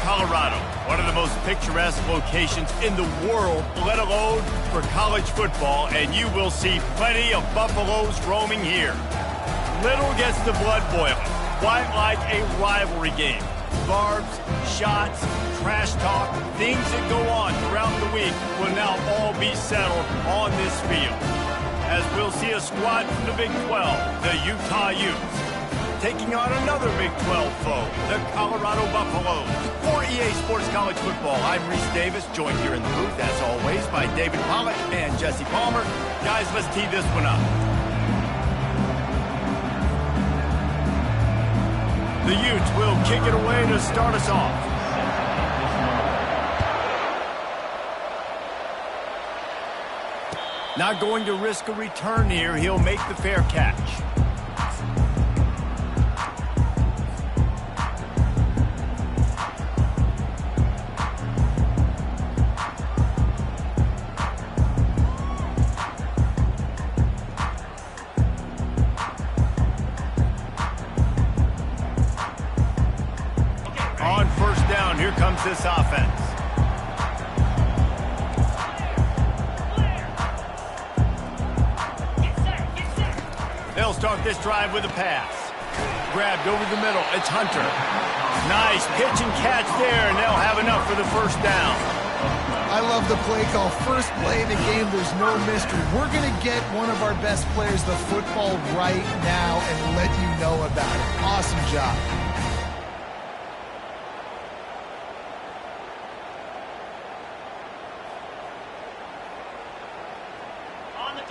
Colorado, one of the most picturesque locations in the world, let alone for college football, and you will see plenty of Buffaloes roaming here. Little gets the blood boiling, quite like a rivalry game. Barbs, shots, trash talk, things that go on throughout the week will now all be settled on this field. As we'll see a squad from the Big 12, the Utah Utes, taking on another Big 12 foe, the Colorado Buffaloes. For EA Sports College Football, I'm Reese Davis, joined here in the booth, as always, by David Pollack and Jesse Palmer. Guys, let's tee this one up. The Utes will kick it away to start us off. Not going to risk a return here. He'll make the fair catch. On first down, here comes this offense. They'll start this drive with a pass. Grabbed over the middle. It's Hunter. Nice pitch and catch there, and they'll have enough for the first down. I love the play call. First play of the game, there's no mystery. We're going to get one of our best players the football right now and let you know about it. Awesome job.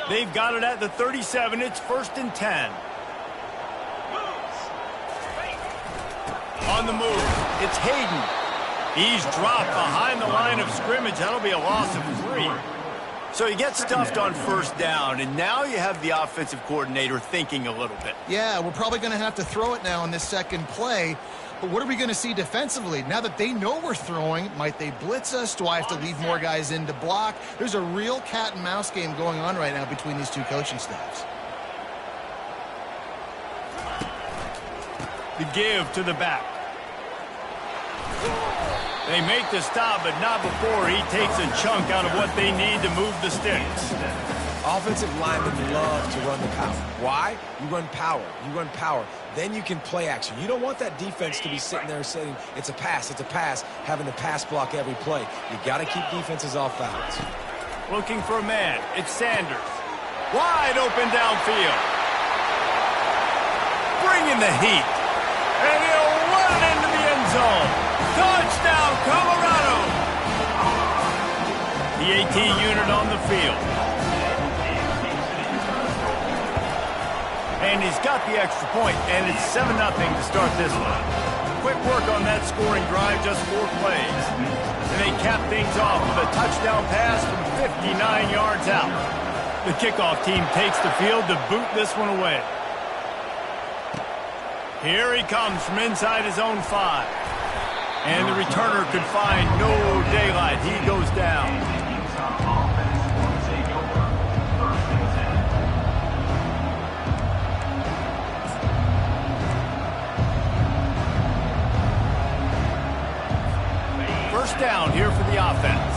They've got it at the 37. It's 1st and 10. On the move, it's Hayden. He's dropped behind the line of scrimmage. That'll be a loss of 3. So he gets stuffed on first down, and now you have the offensive coordinator thinking a little bit. Yeah, we're probably going to have to throw it now on this second play. But what are we going to see defensively? Now that they know we're throwing, might they blitz us? Do I have to leave more guys in to block? There's a real cat and mouse game going on right now between these two coaching staffs. The give to the back. They make the stop, but not before he takes a chunk out of what they need to move the sticks. Offensive linemen love to run the power. Why? You run power. You run power. Then you can play action. You don't want that defense to be sitting there saying, it's a pass, having to pass block every play. You got to keep defenses off balance. Looking for a man. It's Sanders. Wide open downfield. Bringing the heat. And he'll run it into the end zone. Touchdown, Colorado. The AT unit on the field. And he's got the extra point, and it's 7-0 to start this one. Quick work on that scoring drive, just 4 plays. And they cap things off with a touchdown pass from 59 yards out. The kickoff team takes the field to boot this one away. Here he comes from inside his own 5. And the returner could find no daylight. He goes down. First down here for the offense.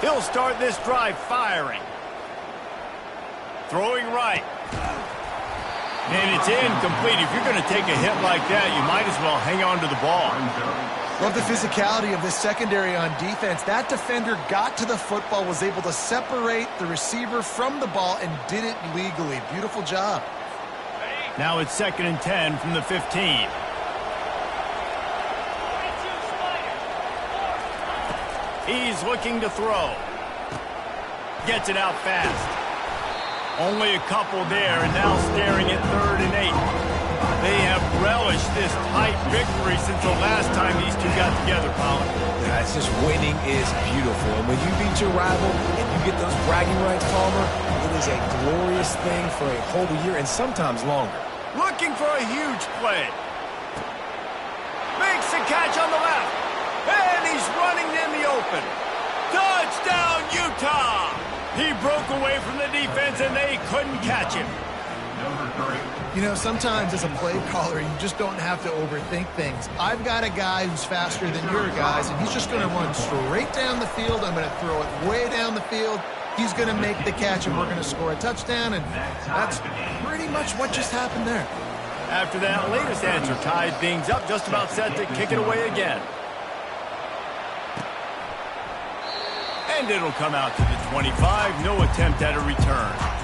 He'll start this drive firing. Throwing right. And it's incomplete. If you're going to take a hit like that, you might as well hang on to the ball. Love the physicality of this secondary on defense. That defender got to the football, was able to separate the receiver from the ball, and did it legally. Beautiful job. Now it's 2nd and 10 from the 15. He's looking to throw. Gets it out fast. Only a couple there, and now staring at 3rd and 8. They have relished this tight victory since the last time these two got together, Colin. Yeah, it's just winning is beautiful. And when you beat your rival and you get those bragging rights, Palmer, it is a glorious thing for a whole year and sometimes longer. Looking for a huge play. Makes the catch on the left. And he's running in the open. Touchdown, Utah! He broke away from the defense, and they couldn't catch him. Number 3. You know, sometimes as a play caller, you just don't have to overthink things. I've got a guy who's faster than your guys, and he's just going to run straight down the field. I'm going to throw it way down the field. He's going to make the catch, and we're going to score a touchdown, and that's pretty much what just happened there. After that latest answer tied things up, just about set to kick it away again. And it'll come out to the 25. No attempt at a return.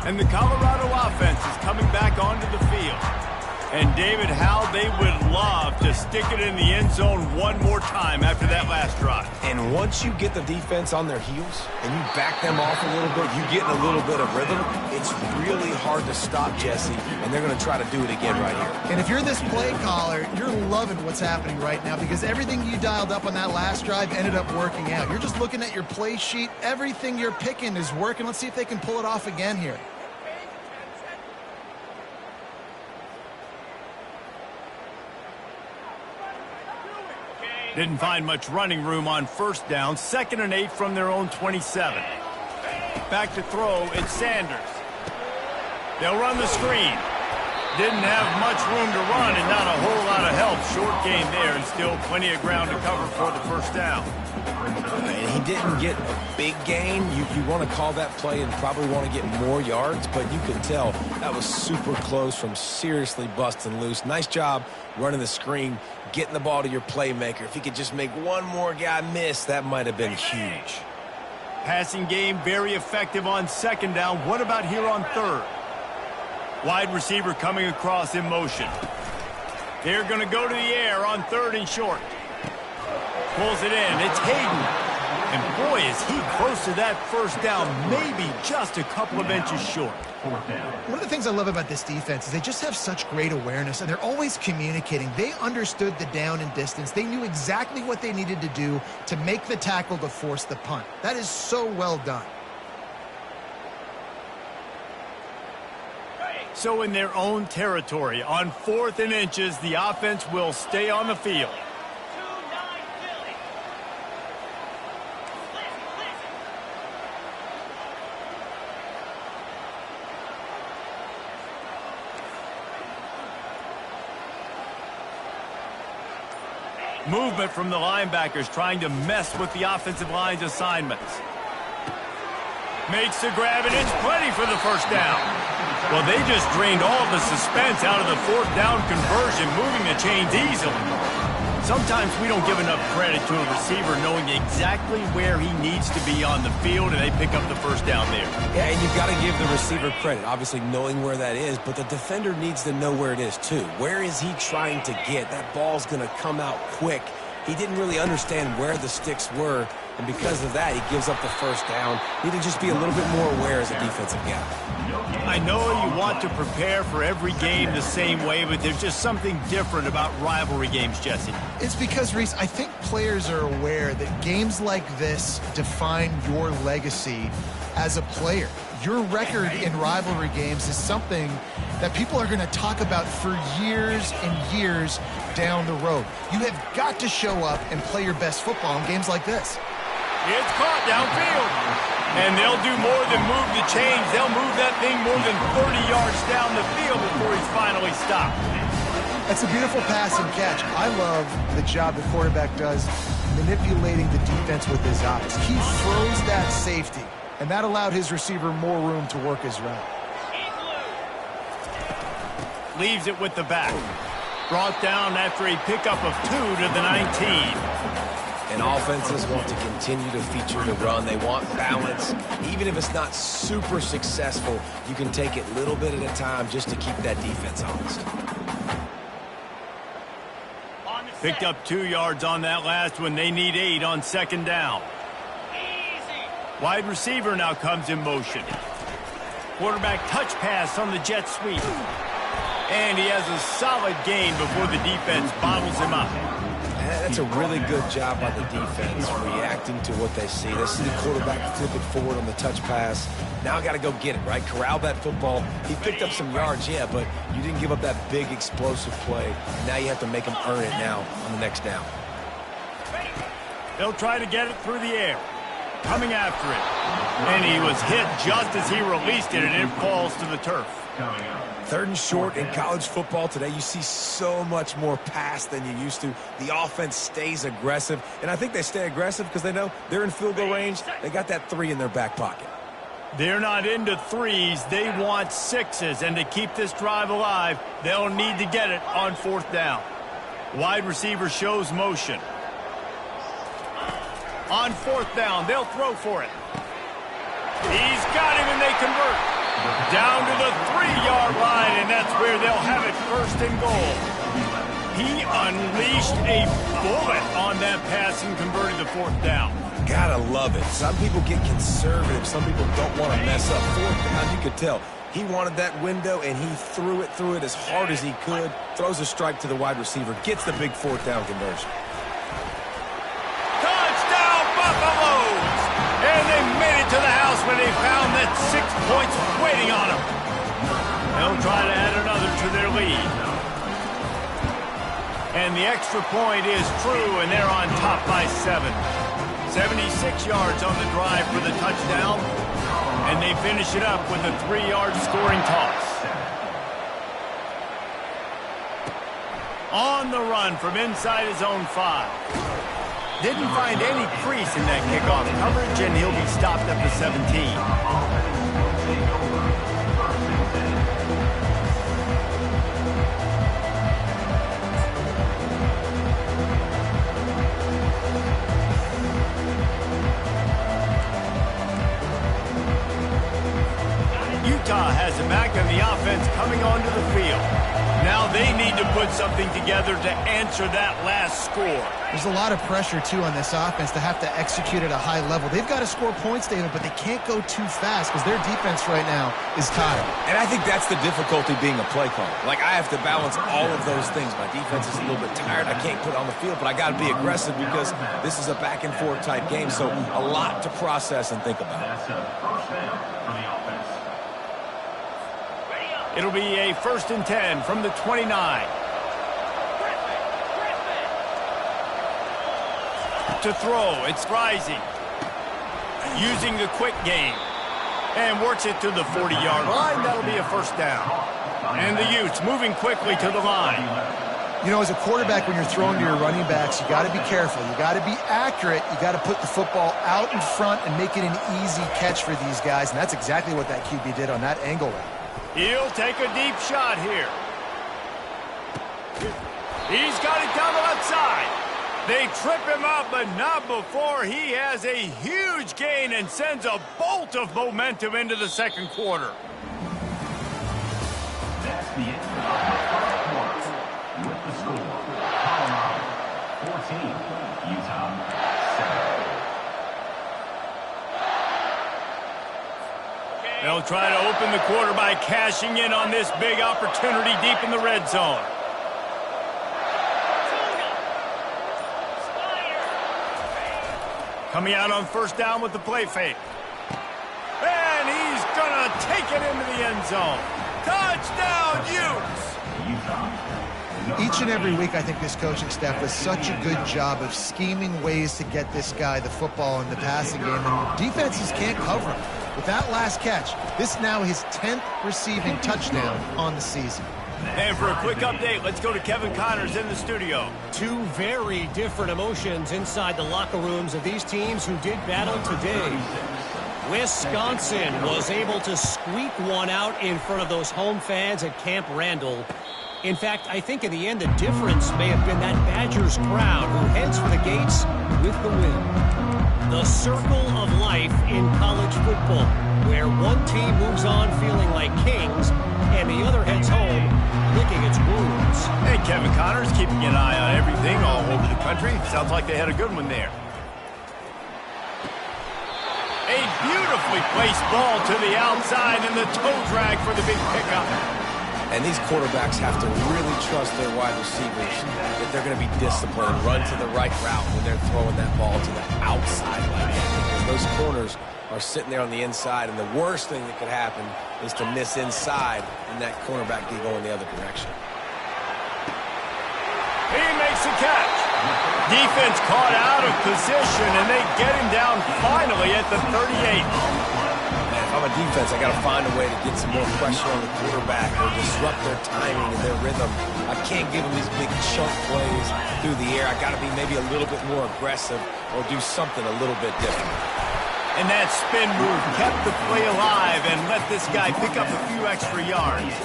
And the Colorado offense is coming back onto the field. And David, how they would love to stick it in the end zone one more time after that last drive. And once you get the defense on their heels and you back them off a little bit, you get in a little bit of rhythm, it's really hard to stop, Jesse, and they're going to try to do it again right here. And if you're this play caller, you're loving what's happening right now because everything you dialed up on that last drive ended up working out. You're just looking at your play sheet. Everything you're picking is working. Let's see if they can pull it off again here. Didn't find much running room on first down. 2nd and 8 from their own 27. Back to throw, it's Sanders. They'll run the screen. Didn't have much room to run and not a whole lot of help. Short gain there and still plenty of ground to cover for the first down. And he didn't get a big gain. You want to call that play and probably want to get more yards, but you can tell that was super close from seriously busting loose. Nice job running the screen, getting the ball to your playmaker. If he could just make one more guy miss, that might have been huge. Passing game very effective on 2nd down. What about here on 3rd? Wide receiver coming across in motion. They're going to go to the air on 3rd and short. Pulls it in. It's Hayden. And boy, is he close to that first down. Maybe just a couple of inches short. One of the things I love about this defense is they just have such great awareness, and they're always communicating. They understood the down and distance. They knew exactly what they needed to do to make the tackle to force the punt. That is so well done. So in their own territory, on 4th and inches, the offense will stay on the field. Movement from the linebackers trying to mess with the offensive line's assignments. Makes the grab, and it's plenty for the first down. Well, they just drained all the suspense out of the 4th down conversion, moving the chains easily. Sometimes we don't give enough credit to a receiver knowing exactly where he needs to be on the field, and they pick up the first down there. Yeah, and you've got to give the receiver credit, obviously knowing where that is, but the defender needs to know where it is too. Where is he trying to get? That ball's going to come out quick. He didn't really understand where the sticks were, and because of that, he gives up the first down. Need to just be a little bit more aware as a defensive guy. I know you want to prepare for every game the same way, but there's just something different about rivalry games, Jesse. It's because, Reese, I think players are aware that games like this define your legacy as a player. Your record in rivalry games is something that people are going to talk about for years and years down the road. You have got to show up and play your best football in games like this. It's caught downfield. And they'll do more than move the chains. They'll move that thing more than 30 yards down the field before he's finally stopped. That's a beautiful pass and catch. I love the job the quarterback does manipulating the defense with his eyes. He froze that safety, and that allowed his receiver more room to work his route. Leaves it with the back. Brought down after a pickup of 2 to the 19. And offenses want to continue to feature the run. They want balance. Even if it's not super successful, you can take it little bit at a time just to keep that defense honest. Picked up 2 yards on that last one. They need 8 on 2nd down. Wide receiver now comes in motion. Quarterback touch pass on the jet sweep. And he has a solid gain before the defense bottles him up. That's a really good job by the defense, reacting to what they see. They see the quarterback flip it forward on the touch pass. Now I got to go get it, right? Corral that football. He picked up some yards, yeah, but you didn't give up that big explosive play. Now you have to make him earn it now on the next down. They'll try to get it through the air. Coming after it. And he was hit just as he released it, and it falls to the turf. 3rd and short in college football today. You see so much more pass than you used to. The offense stays aggressive, and I think they stay aggressive because they know they're in field goal range. They got that 3 in their back pocket. They're not into 3s. They want 6s, and to keep this drive alive, they'll need to get it on 4th down. Wide receiver shows motion. On 4th down, they'll throw for it. He's got him, and they convert. Down to the 3-yard line, and that's where they'll have it 1st and goal. He unleashed a bullet on that pass and converted the 4th down. Gotta love it. Some people get conservative. Some people don't want to mess up. 4th down, you could tell. He wanted that window, and he threw it as hard as he could. Throws a strike to the wide receiver. Gets the big 4th down conversion. Touchdown, Buffaloes! And they made it to the house when they found that 6 points waiting on them. They'll try to add another to their lead. And the extra point is true, and they're on top by 7. 76 yards on the drive for the touchdown. And they finish it up with a 3-yard scoring toss. On the run from inside his own 5. Didn't find any crease in that kickoff coverage, and he'll be stopped at the 17. Utah has it back, and the offense coming onto the field. Now they need to put something together to answer that last score. There's a lot of pressure, too, on this offense to have to execute at a high level. They've got to score points, David, but they can't go too fast because their defense right now is tired. And I think that's the difficulty being a play caller. Like, I have to balance all of those things. My defense is a little bit tired. I can't put it on the field, but I got to be aggressive because this is a back-and-forth type game, so a lot to process and think about. It'll be a 1st and 10 from the 29. To throw, it's Rising. Using the quick game. And works it to the 40-yard line. That'll be a 1st down. And the Utes moving quickly to the line. You know, as a quarterback, when you're throwing to your running backs, you got to be careful. You got to be accurate. You got to put the football out in front and make it an easy catch for these guys. And that's exactly what that QB did on that angle route. He'll take a deep shot here. He's got it down the left side. They trip him up, but not before he has a huge gain and sends a bolt of momentum into the 2nd quarter. That's the end of the first quarter. With the score, Colorado 14, Utah 7. They'll try to open the quarter by cashing in on this big opportunity deep in the red zone. Coming out on 1st down with the play fake. And he's going to take it into the end zone. Touchdown, Utes! Each and every week, I think this coaching staff does such a good job of scheming ways to get this guy the football in the passing game, and defenses can't cover him. With that last catch, this is now his 10th receiving touchdown on the season. And for a quick update, let's go to Kevin Connors in the studio. Two very different emotions inside the locker rooms of these teams who did battle today. Wisconsin was able to squeak one out in front of those home fans at Camp Randall. In fact, I think in the end, the difference may have been that Badgers crowd who heads for the gates with the win. The circle of life in college football, where one team moves on feeling like kings and the other heads home licking its wounds. Hey, Kevin Connors, keeping an eye on everything all over the country. Sounds like they had a good one there. A beautifully placed ball to the outside and the toe drag for the big pickup. And these quarterbacks have to really trust their wide receivers that they're going to be disciplined and run to the right route when they're throwing that ball to the outside like that. Because those corners are sitting there on the inside, and the worst thing that could happen is to miss inside and that cornerback can go in the other direction. He makes a catch. Defense caught out of position, and they get him down finally at the 38. Man, if I'm a defense, I got to find a way to get some more pressure on the quarterback or disrupt their timing and their rhythm. I can't give them these big chunk plays through the air. I got to be maybe a little bit more aggressive or do something a little bit different. And that spin move kept the play alive and let this guy pick up a few extra yards.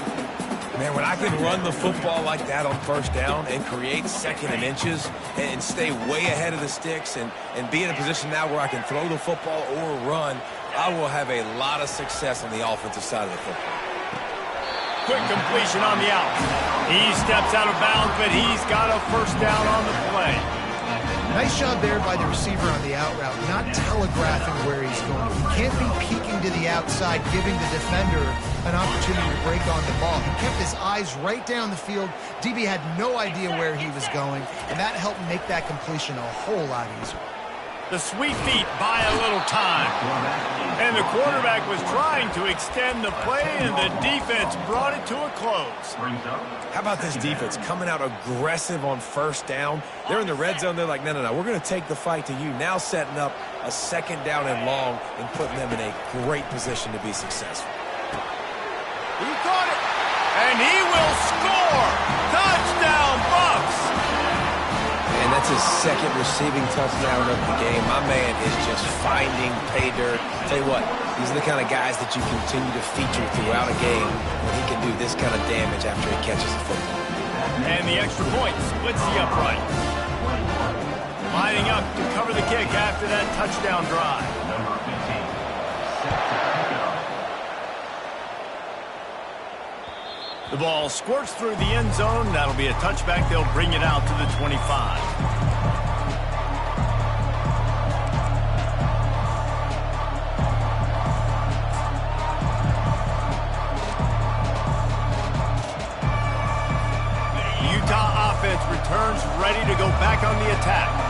Man, when I can run the football like that on first down and create second and inches and stay way ahead of the sticks and be in a position now where I can throw the football or run, I will have a lot of success on the offensive side of the football. Quick completion on the out. He steps out of bounds, but he's got a first down on the play. Nice job there by the receiver on the out route, not telegraphing where he's going. He can't be peeking to the outside, giving the defender an opportunity to break on the ball. He kept his eyes right down the field. DB had no idea where he was going, and that helped make that completion a whole lot easier. The sweet feet buy a little time. And the quarterback was trying to extend the play, and the defense brought it to a close. How about this defense coming out aggressive on first down? They're in the red zone. They're like, no, we're going to take the fight to you. Now setting up a second down and long and putting them in a great position to be successful. He caught it, and he will score. Touchdown, Bucs. And that's his second receiving touchdown of the game. My man is just finding pay dirt. Tell you what, these are the kind of guys that you continue to feature throughout a game when he can do this kind of damage after he catches the football. And the extra point splits the upright. Lining up to cover the kick after that touchdown drive. Number 15, set to pick it up. The ball squirts through the end zone. That'll be a touchback. They'll bring it out to the 25. The Utah offense returns ready to go back on the attack.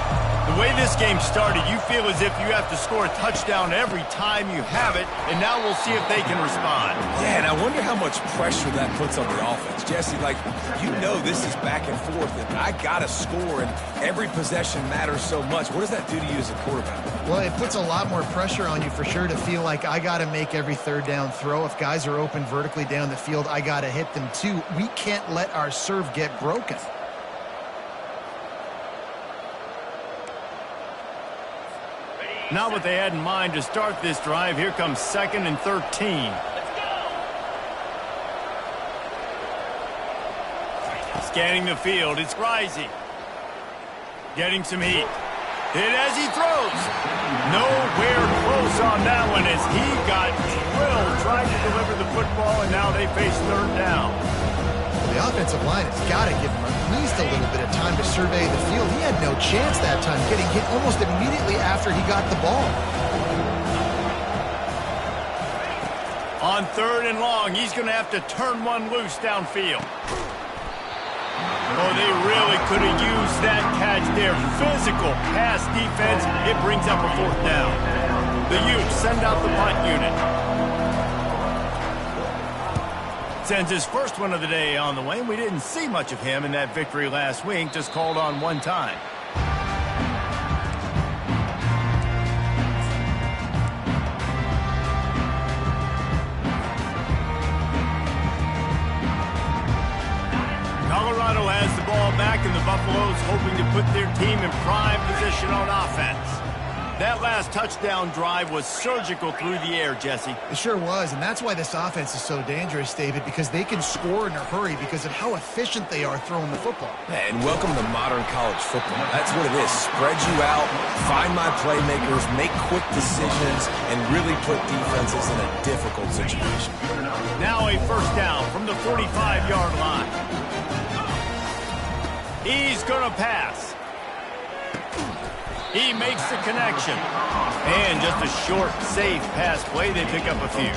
The way this game started, you feel as if you have to score a touchdown every time you have it, and now we'll see if they can respond. Yeah, and I wonder how much pressure that puts on the offense. Jesse, like, you know this is back and forth, and I got to score, and every possession matters so much. What does that do to you as a quarterback? Well, it puts a lot more pressure on you for sure to feel like I got to make every third down throw. If guys are open vertically down the field, I got to hit them too. We can't let our serve get broken. Not what they had in mind to start this drive. Here comes 2nd and 13. Scanning the field, it's Rising. Getting some heat. Hit as he throws. Nowhere close on that one as he got drilled trying to deliver the football, and now they face third down. The offensive line has got to give him at least a little bit of time to survey the field. He had no chance that time, getting hit almost immediately after he got the ball. On 3rd and long, he's going to have to turn one loose downfield. Oh, they really could have used that catch there. Physical pass defense. It brings up a 4th down. The Utes send out the punt unit. Sends his first one of the day on the way. We didn't see much of him in that victory last week, just called on one time. Colorado has the ball back, and the Buffaloes hoping to put their team in prime position on offense. That last touchdown drive was surgical through the air, Jesse. It sure was, and that's why this offense is so dangerous, David, because they can score in a hurry because of how efficient they are throwing the football. And welcome to modern college football. That's what it is. Spread you out, find my playmakers, make quick decisions, and really put defenses in a difficult situation. Now a first down from the 45-yard line. He's going to pass. He makes the connection. And just a short, safe pass play. They pick up a few.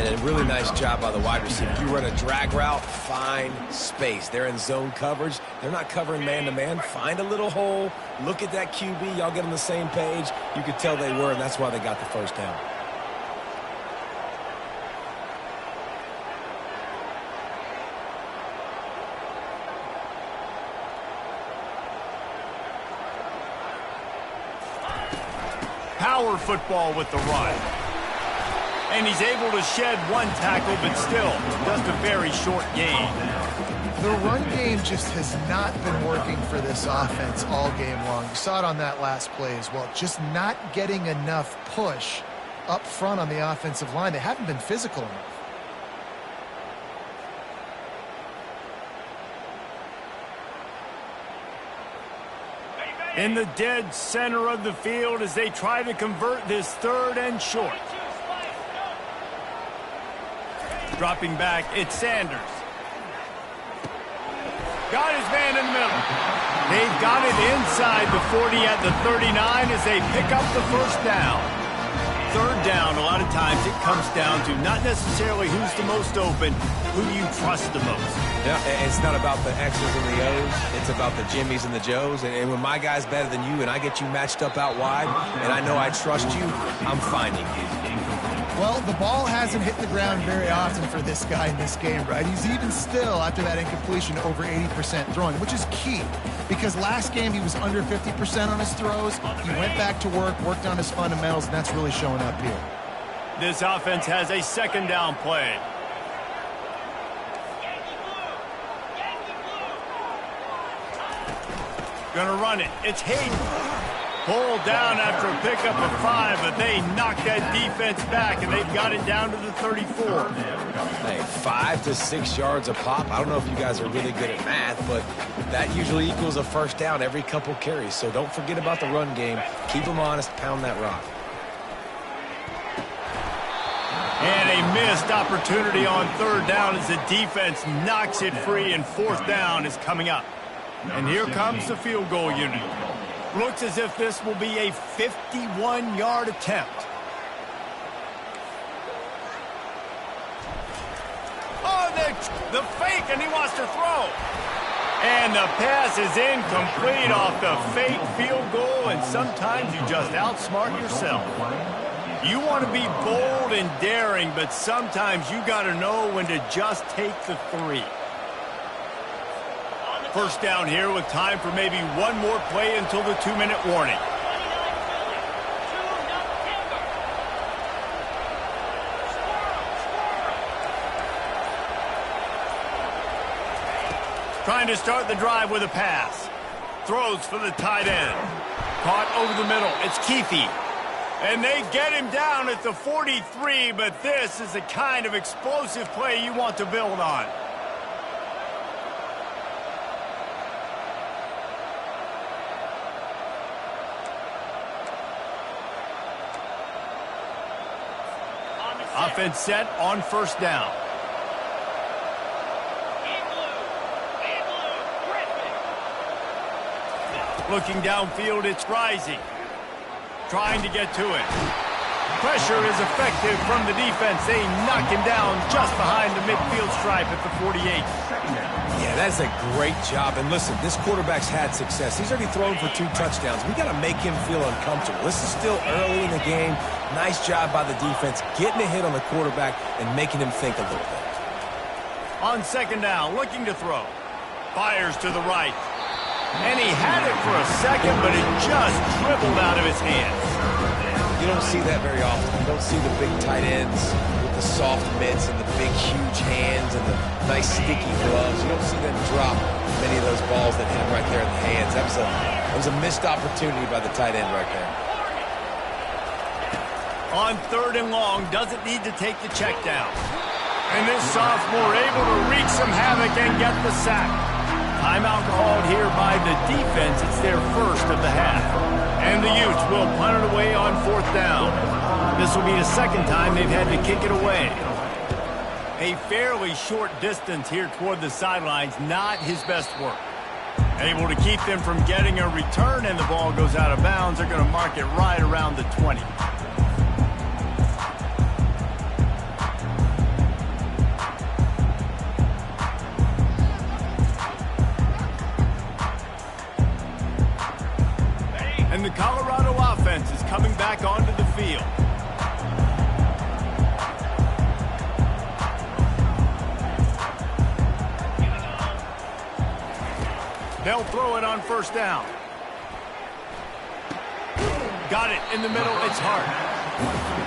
And a really nice job by the wide receiver. You run a drag route, find space. They're in zone coverage. They're not covering man-to-man. Find a little hole. Look at that QB. Y'all get on the same page. You could tell they were, and that's why they got the first down. Power football with the run. And he's able to shed one tackle, but still just a very short gain. The run game just has not been working for this offense all game long. You saw it on that last play as well. Just not getting enough push up front on the offensive line. They haven't been physical enough. In the dead center of the field as they try to convert this 3rd and short. Dropping back, it's Sanders. Got his man in the middle. They've got it inside the 40 at the 39 as they pick up the first down. 3rd down, a lot of times it comes down to not necessarily who's the most open, who do you trust the most. Yeah, it's not about the X's and the O's. It's about the Jimmys and the Joes. And when my guy's better than you and I get you matched up out wide and I know I trust you, I'm finding you. Well, the ball hasn't hit the ground very often for this guy in this game, right? He's even still, after that incompletion, over 80% throwing, which is key. Because last game he was under 50% on his throws. He went back to work, worked on his fundamentals, and that's really showing up here. This offense has a 2nd down play. Gonna run it. It's Hayden. Pulled down after a pickup of 5, but they knocked that defense back, and they've got it down to the 34. Hey, 5 to 6 yards a pop. I don't know if you guys are really good at math, but that usually equals a first down every couple carries. So don't forget about the run game. Keep them honest. Pound that rock. And a missed opportunity on 3rd down as the defense knocks it free, and 4th down is coming up. And here comes the field goal unit. Looks as if this will be a 51-yard attempt. Oh, the fake, and he wants to throw. And the pass is incomplete off the fake field goal, and sometimes you just outsmart yourself. You want to be bold and daring, but sometimes you got to know when to just take the 3. First down here with time for maybe one more play until the 2-minute warning. Trying to start the drive with a pass. Throws for the tight end. Caught over the middle. It's Keefe. And they get him down at the 43, but this is the kind of explosive play you want to build on. Offense set on first down. Looking downfield, it's Rising. Trying to get to it. Pressure is effective from the defense. They knock him down just behind the midfield stripe at the 48. Yeah, that's a great job. And listen, this quarterback's had success. He's already thrown for 2 touchdowns. We got to make him feel uncomfortable. This is still early in the game. Nice job by the defense, getting a hit on the quarterback and making him think a little bit. On second down, looking to throw. Fires to the right. And he had it for a second, but it just dribbled out of his hands. You don't see that very often. You don't see the big tight ends with the soft mitts and the big, huge hands and the nice, sticky gloves. You don't see them drop many of those balls that hit him right there in the hands. That was a missed opportunity by the tight end right there. On 3rd and long, doesn't need to take the check down. And this sophomore able to wreak some havoc and get the sack. Timeout called here by the defense. It's their first of the half. And the Utes will punt it away on 4th down. This will be the second time they've had to kick it away. A fairly short distance here toward the sidelines, not his best work. Able to keep them from getting a return, and the ball goes out of bounds. They're going to mark it right around the 20. They'll throw it on first down. Got it in the middle. It's Hart.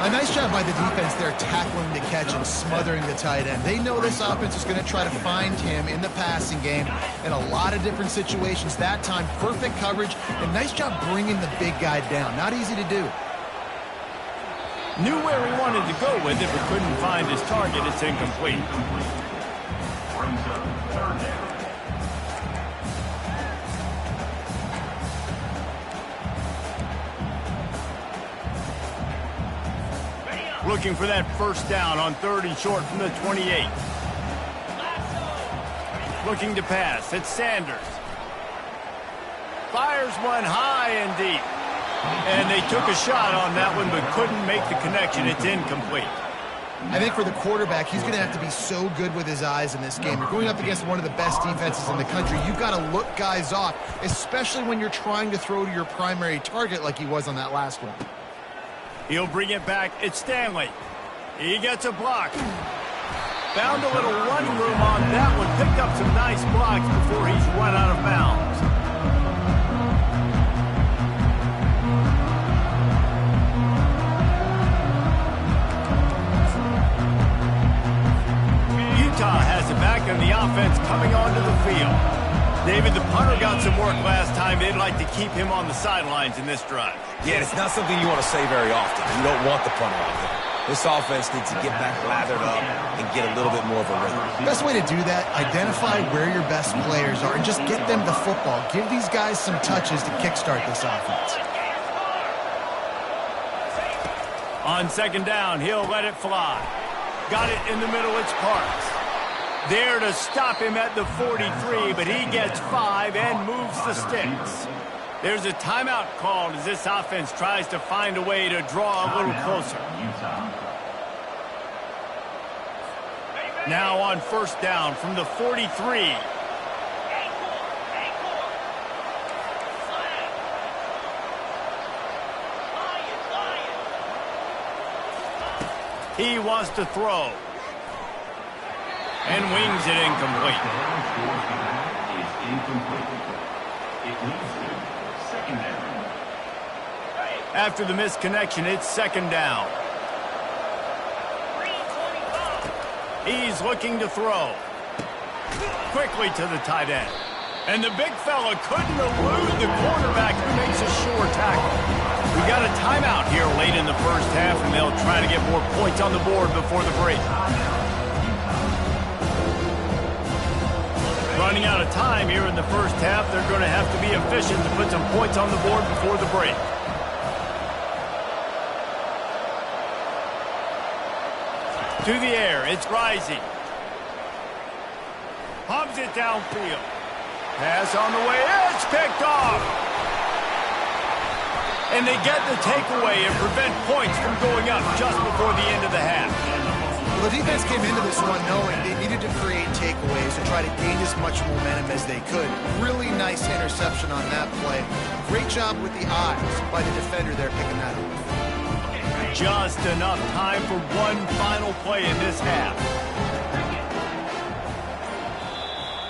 A nice job by the defense there tackling the catch and smothering the tight end. They know this offense is going to try to find him in the passing game in a lot of different situations. That time, perfect coverage, and nice job bringing the big guy down. Not easy to do. Knew where he wanted to go with it, but couldn't find his target. It's incomplete. Brings up third down. Looking for that first down on 3rd and short from the 28. Looking to pass. It's Sanders. Fires one high and deep. And they took a shot on that one, but couldn't make the connection. It's incomplete. I think for the quarterback, he's going to have to be so good with his eyes in this game. You're going up against one of the best defenses in the country. You've got to look guys off, especially when you're trying to throw to your primary target like he was on that last one. He'll bring it back. It's Stanley. He gets a block. Found a little running room on that one. Picked up some nice blocks before he's run out of bounds. Utah has it back and the offense coming onto the field. David, the punter got some work last time. They'd like to keep him on the sidelines in this drive. Yeah, it's not something you want to say very often. You don't want the punter out there. This offense needs to get back lathered up and get a little bit more of a rhythm. Best way to do that, identify where your best players are and just get them the football. Give these guys some touches to kickstart this offense. On 2nd down, he'll let it fly. Got it in the middle, it's Parks. There to stop him at the 43, but he gets 5 and moves the sticks. There's a timeout called as this offense tries to find a way to draw a little closer. Now on 1st down from the 43. He wants to throw. And wings it incomplete. After the misconnection, it's 2nd down. He's looking to throw. Quickly to the tight end. And the big fella couldn't elude the quarterback who makes a sure tackle. We got a timeout here late in the first half, and they'll try to get more points on the board before the break. Running out of time here in the first half. They're going to have to be efficient to put some points on the board before the break. To the air, it's Rising. Pumps it downfield. Pass on the way, it's picked off. And they get the takeaway and prevent points from going up just before the end of the half. Well, the defense came into this one knowing they needed to create takeaways to try to gain as much momentum as they could. Really nice interception on that play. Great job with the eyes by the defender there picking that up. Just enough time for one final play in this half.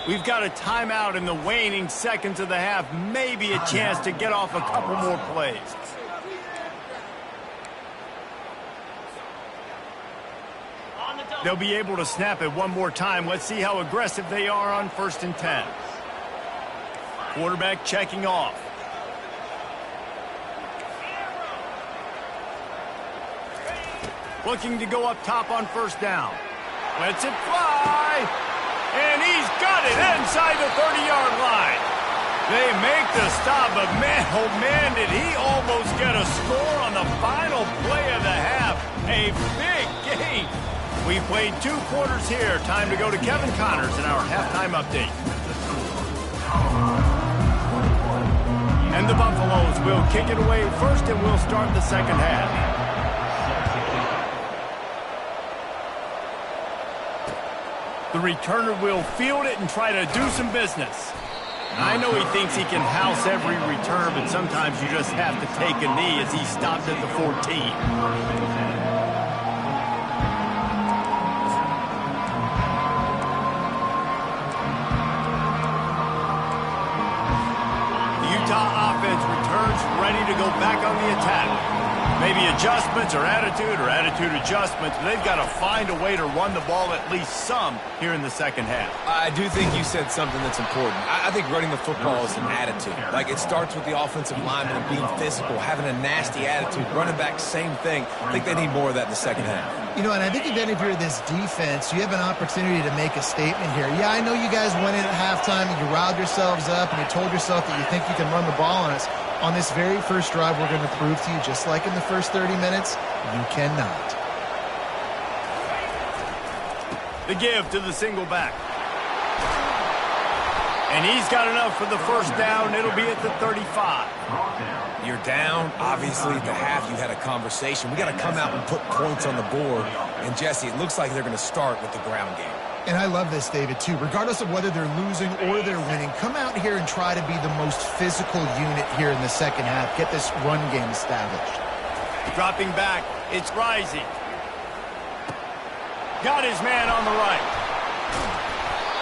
We've got a timeout in the waning seconds of the half. Maybe a chance to get off a couple more plays. They'll be able to snap it one more time. Let's see how aggressive they are on 1st and 10. Quarterback checking off. Looking to go up top on 1st down. Lets it fly. And he's got it inside the 30-yard line. They make the stop, but man, oh man, did he almost get a score on the final play of the half. A big game. We played 2 quarters here. Time to go to Kevin Connors in our halftime update. And the Buffaloes will kick it away first, and we'll start the second half. The returner will field it and try to do some business. I know he thinks he can house every return, but sometimes you just have to take a knee as he stopped at the 14. back on the attack. Maybe adjustments or attitude adjustments, but they've got to find a way to run the ball at least some here in the second half. I do think you said something that's important. I think running the football is an attitude. Like, it starts with the offensive lineman and being physical, having a nasty attitude. Running back, same thing. I think they need more of that in the second half. You know, and I think even if you're this defense, you have an opportunity to make a statement here. Yeah, I know you guys went in at halftime and you riled yourselves up and you told yourself that you think you can run the ball on us. On this very first drive, we're going to prove to you, just like in the first 30 minutes, you cannot. The give to the single back. And he's got enough for the first down. It'll be at the 35. You're down. Obviously, at the half, you had a conversation. We got to come out and put points on the board. And, Jesse, it looks like they're going to start with the ground game. And I love this, David, too. Regardless of whether they're losing or they're winning, come out here and try to be the most physical unit here in the second half. Get this run game established. Dropping back. It's Rising. Got his man on the right.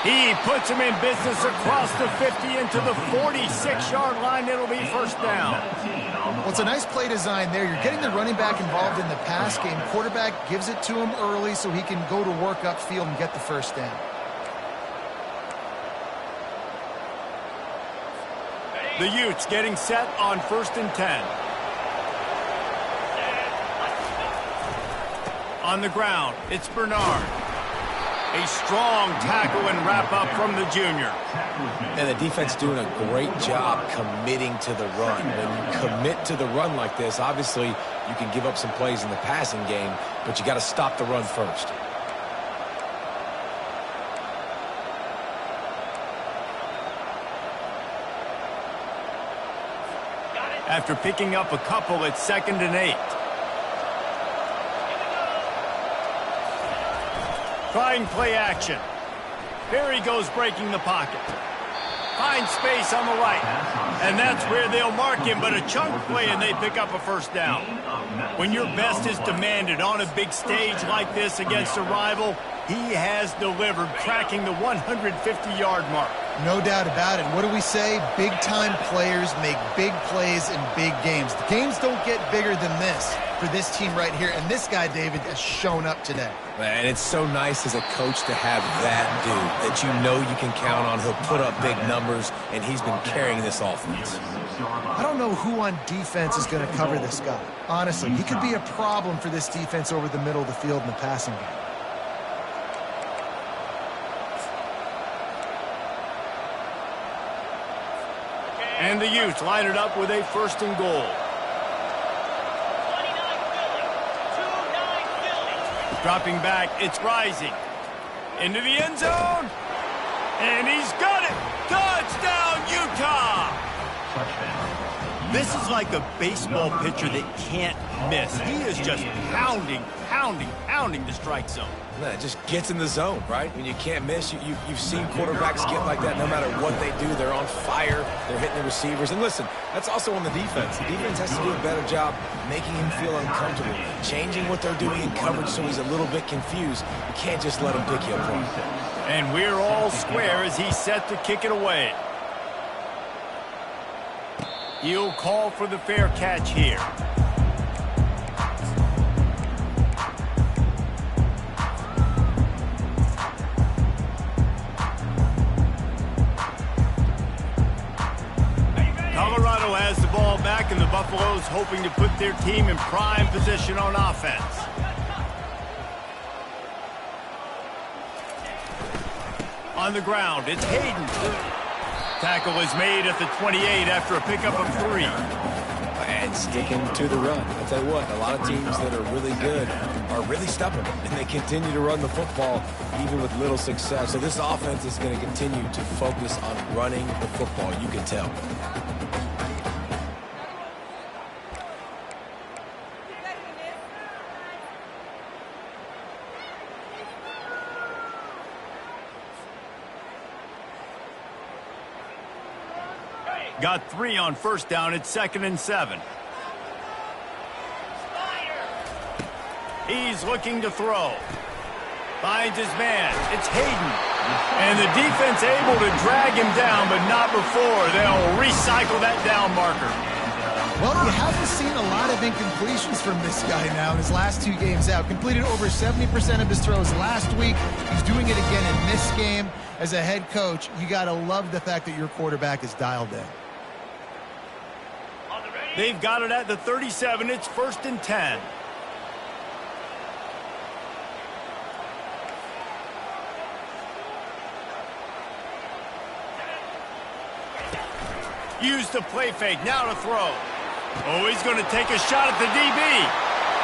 He puts him in business across the 50 into the 46-yard line. It'll be first down. Well, it's a nice play design there. You're getting the running back involved in the pass game. Quarterback gives it to him early so he can go to work upfield and get the first down. The Utes getting set on 1st and 10. On the ground, it's Bernard. A strong tackle and wrap-up from the junior. And the defense doing a great job committing to the run. When you commit to the run like this, obviously you can give up some plays in the passing game, but you got to stop the run first. After picking up a couple, it's 2nd and 8. Trying play action. There he goes, breaking the pocket. Finds space on the right. And that's where they'll mark him, but a chunk play and they pick up a first down. When your best is demanded on a big stage like this against a rival, he has delivered, cracking the 150-yard mark. No doubt about it. What do we say? Big-time players make big plays in big games. The games don't get bigger than this for this team right here, and this guy, David, has shown up today. And it's so nice as a coach to have that dude that you know you can count on. He'll put up big numbers, and he's been carrying this offense. I don't know who on defense is going to cover this guy. Honestly, he could be a problem for this defense over the middle of the field in the passing game. And the Utes line it up with a 1st and goal. Dropping back, it's Rising. Into the end zone. And he's got it. Touchdown, Utah. This is like a baseball pitcher that can't miss. He is just pounding the strike zone. It just gets in the zone, right? When you can't miss, you've seen quarterbacks get like that no matter what they do. They're on fire. They're hitting the receivers. And listen, that's also on the defense. The defense has to do a better job making him feel uncomfortable, changing what they're doing in coverage so he's a little bit confused. You can't just let him pick you apart. And we're all square as he's set to kick it away. He'll call for the fair catch here. Colorado has the ball back, and the Buffaloes hoping to put their team in prime position on offense. On the ground, it's Hayden. Tackle is made at the 28 after a pickup of 3. And sticking to the run. I'll tell you what, a lot of teams that are really good are really stubborn, and they continue to run the football even with little success. So this offense is going to continue to focus on running the football, you can tell. Got 3 on 1st down. It's 2nd and 7. He's looking to throw. Finds his man. It's Hayden. And the defense able to drag him down, but not before. They'll recycle that down marker. Well, you haven't seen a lot of incompletions from this guy now in his last 2 games out. Completed over 70% of his throws last week. He's doing it again in this game. As a head coach, you got to love the fact that your quarterback is dialed in. They've got it at the 37. It's 1st and 10. Use the play fake. Now to throw. Oh, he's going to take a shot at the DB.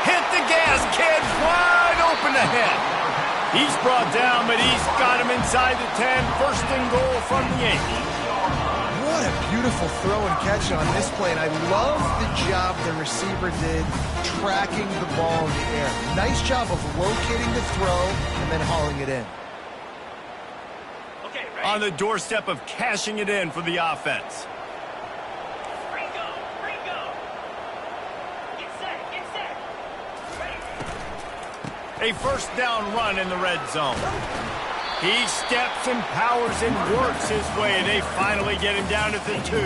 Hit the gas, kid. Wide open ahead. He's brought down, but he's got him inside the 10. 1st and goal from the 8. What a beautiful throw and catch on this play, and I love the job the receiver did tracking the ball in the air. Nice job of locating the throw and then hauling it in. On the doorstep of cashing it in for the offense. A 1st down run in the red zone. He steps and powers and works his way. They finally get him down at the 2.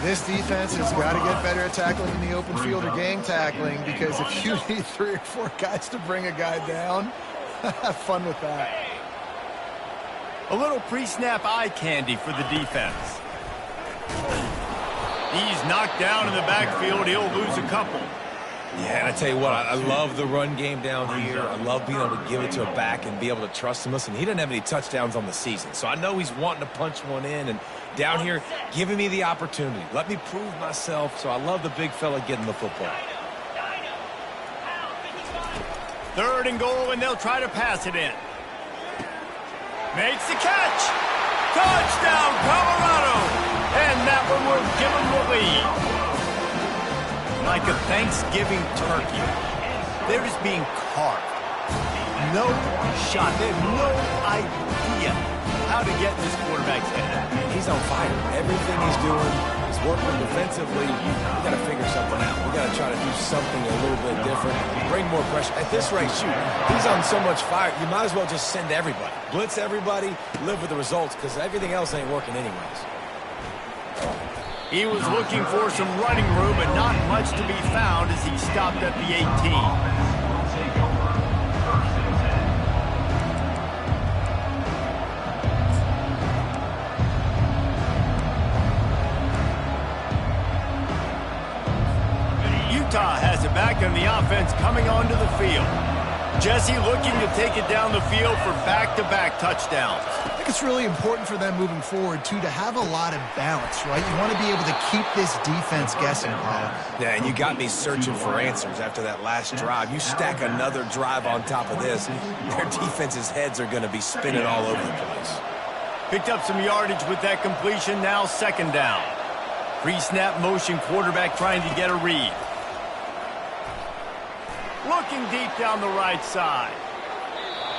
This defense has got to get better at tackling in the open field or gang tackling, because if you need 3 or 4 guys to bring a guy down, have fun with that. A little pre-snap eye candy for the defense. He's knocked down in the backfield. He'll lose a couple. Yeah, and I tell you what, I love the run game down here. I love being able to give it to a back and be able to trust him. Listen, he didn't have any touchdowns on the season, so I know he's wanting to punch one in. And down here, giving me the opportunity. Let me prove myself, so I love the big fella getting the football. 3rd and goal, and they'll try to pass it in. Makes the catch. Touchdown, Colorado. And that one will give them the lead. Like a Thanksgiving turkey. They're just being carved. No shot. They have no idea how to get this quarterback's head. He's on fire. Everything he's doing is working defensively. We got to figure something out. We got to try to do something a little bit different. Bring more pressure. At this rate, shoot, he's on so much fire. You might as well just send everybody. Blitz everybody. Live with the results, because everything else ain't working anyways. He was looking for some running room, but not much to be found as he stopped at the 18. Utah has it back, and the offense coming onto the field. Jesse looking to take it down the field for back-to-back touchdowns. I think it's really important for them moving forward, too, to have a lot of balance, right? You want to be able to keep this defense guessing, Paul. Yeah, and you got me searching for answers after that last drive. You stack another drive on top of this, their defense's heads are going to be spinning all over the place. Picked up some yardage with that completion, now 2nd down. Pre-snap motion, quarterback trying to get a read. Looking deep down the right side.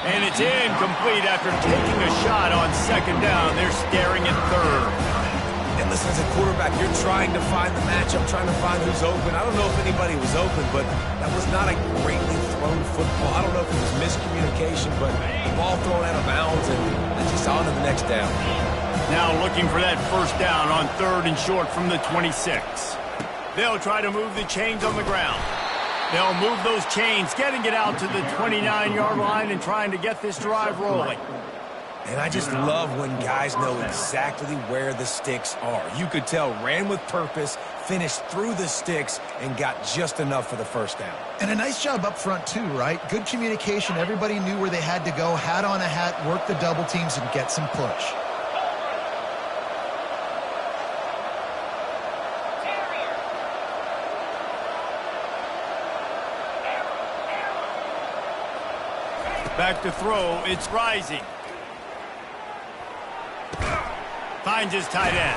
And it's incomplete after taking a shot on 2nd down. They're staring at 3rd. And listen, as a quarterback, you're trying to find the matchup, trying to find who's open. I don't know if anybody was open, but that was not a greatly thrown football. I don't know if it was miscommunication, but the ball thrown out of bounds, and just on to the next down. Now looking for that 1st down on 3rd and short from the 26. They'll try to move the chains on the ground. They'll move those chains, getting it out to the 29-yard line and trying to get this drive rolling. And I just love when guys know exactly where the sticks are. You could tell, ran with purpose, finished through the sticks, and got just enough for the 1st down. And a nice job up front, too, right? Good communication. Everybody knew where they had to go, hat on a hat, work the double teams, and get some push. Back to throw, it's Rising. Finds his tight end.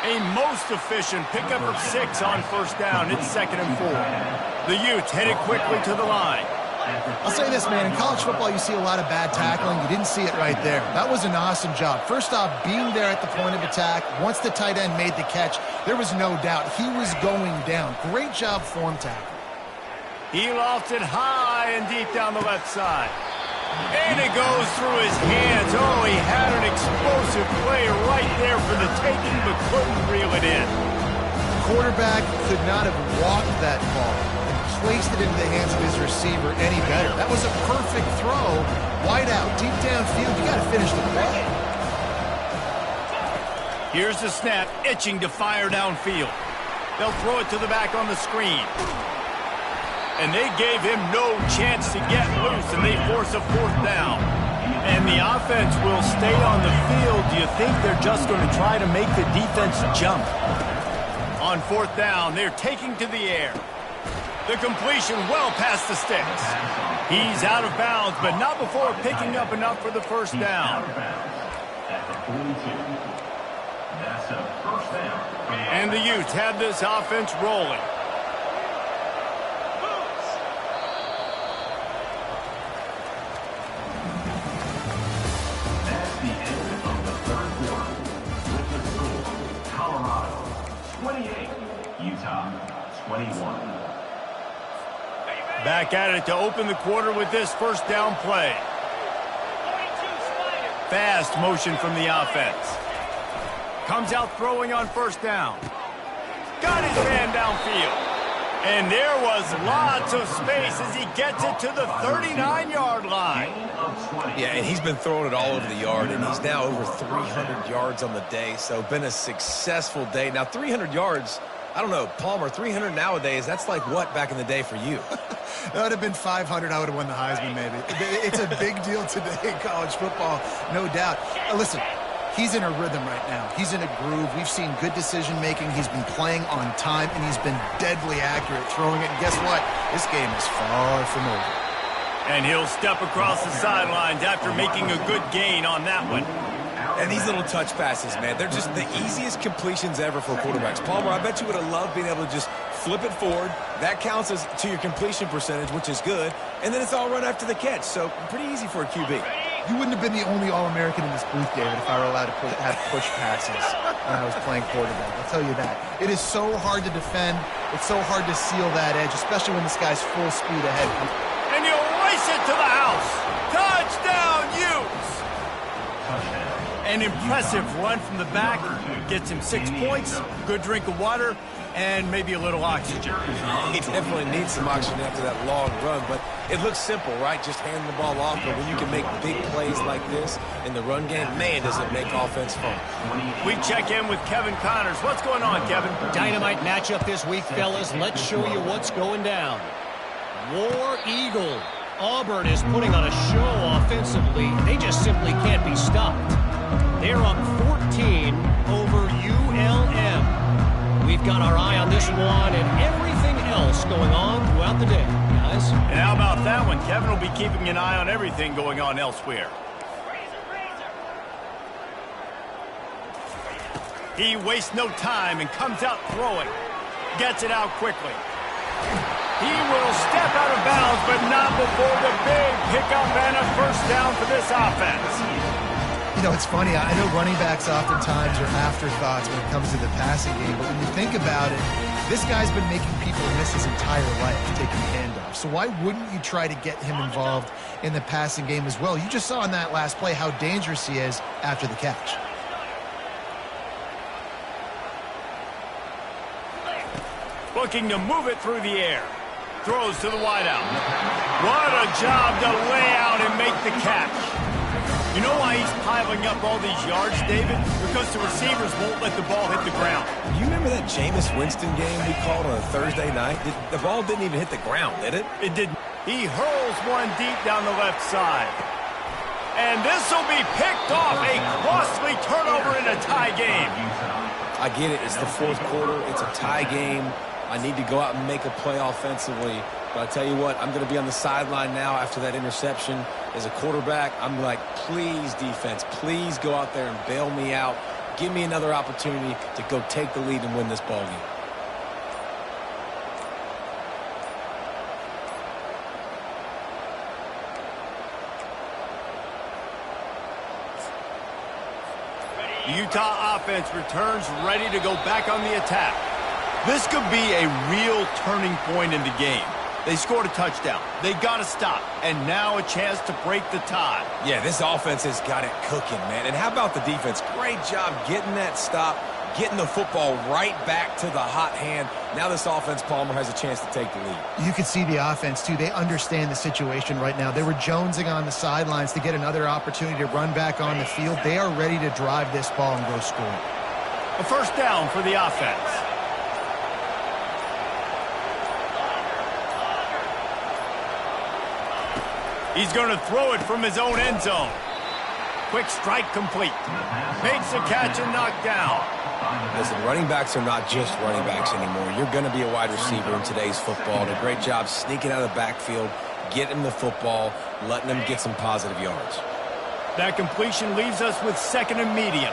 A most efficient pickup of 6 on 1st down. It's 2nd and 4. The Utes headed quickly to the line. I'll say this, man. In college football, you see a lot of bad tackling. You didn't see it right there. That was an awesome job. First off, being there at the point of attack. Once the tight end made the catch, there was no doubt he was going down. Great job form tackle. He lofted high and deep down the left side. And it goes through his hands. Oh, he had an explosive play right there for the taking, but couldn't reel it in. quarterback could not have walked that ball and placed it into the hands of his receiver any better. That was a perfect throw. Wide out, deep downfield. You got to finish the play. Here's the snap, itching to fire downfield. They'll throw it to the back on the screen. And they gave him no chance to get loose, and they force a 4th down. And the offense will stay on the field. Do you think they're just going to try to make the defense jump? On 4th down, they're taking to the air. The completion well past the sticks. He's out of bounds, but not before picking up enough for the 1st down. That's a 1st down. And the Utes have this offense rolling. That's the end of the 3rd quarter. With the score, Colorado 28, Utah 21. Back at it to open the quarter with this 1st down play. Fast motion from the offense. Comes out throwing on 1st down. Got his man downfield. And there was lots of space as he gets it to the 39-yard line. Yeah, and he's been throwing it all over the yard, and he's now over 300 yards on the day, so been a successful day. Now, 300 yards, I don't know, Palmer, 300 nowadays, that's like what back in the day for you? That would have been 500. I would have won the Heisman, maybe. It's a big deal today in college football, no doubt. Listen, he's in a rhythm right now. He's in a groove. We've seen good decision-making. He's been playing on time, and he's been deadly accurate throwing it. And guess what? This game is far from over. And he'll step across the sidelines after making a good gain on that one. And these little touch passes, man, they're just the easiest completions ever for quarterbacks. Palmer, I bet you would have loved being able to just flip it forward. That counts as to your completion percentage, which is good. And then it's all run after the catch, so pretty easy for a QB. You wouldn't have been the only All-American in this booth, David, if I were allowed to have push passes when I was playing quarterback. I'll tell you that. It is so hard to defend. It's so hard to seal that edge, especially when this guy's full speed ahead. And he'll race it to the house. Touchdown, Utes! An impressive run from the back. Gets him 6 points, good drink of water, and maybe a little oxygen. He definitely needs some oxygen after that long run, but it looks simple, right? Just hand the ball off, but when you can make big plays like this in the run game, man, does it make offense fun. We check in with Kevin Connors. What's going on, Kevin? Dynamite matchup this week, fellas. Let's show you what's going down. War Eagle. Auburn is putting on a show offensively. They just simply can't be stopped. They're up 14 over ULM. We've got our eye on this one and everything else going on throughout the day, guys. And how about that one? Kevin will be keeping an eye on everything going on elsewhere. He wastes no time and comes out throwing. Gets it out quickly. He will step out of bounds, but not before the big pickup and a 1st down for this offense. You know, it's funny. I know running backs oftentimes are afterthoughts when it comes to the passing game, but when you think about it, this guy's been making people miss his entire life taking handoffs. So why wouldn't you try to get him involved in the passing game as well? You just saw in that last play how dangerous he is after the catch. Looking to move it through the air. Throws to the wideout. What a job to lay out and make the catch. You know why he's piling up all these yards, David? Because the receivers won't let the ball hit the ground. You remember that Jameis Winston game we called on a Thursday night? The ball didn't even hit the ground, did it? It didn't. He hurls one deep down the left side. And this will be picked off. A costly turnover in a tie game. I get it. It's the 4th quarter. It's a tie game. I need to go out and make a play offensively. But I tell you what, I'm going to be on the sideline now after that interception. As a quarterback, I'm like, please, defense, please go out there and bail me out. Give me another opportunity to go take the lead and win this ball game. The Utah offense returns ready to go back on the attack. This could be a real turning point in the game. They scored a touchdown. They got to stop. And now a chance to break the tie. Yeah, this offense has got it cooking, man. And how about the defense? Great job getting that stop, getting the football right back to the hot hand. Now this offense, Palmer, has a chance to take the lead. You can see the offense, too. They understand the situation right now. They were jonesing on the sidelines to get another opportunity to run back on the field. They are ready to drive this ball and go score. A first down for the offense. He's going to throw it from his own end zone. Quick strike complete. Makes the catch and knocked down. Listen, running backs are not just running backs anymore. You're going to be a wide receiver in today's football. Did a great job sneaking out of the backfield, getting the football, letting them get some positive yards. That completion leaves us with second and medium.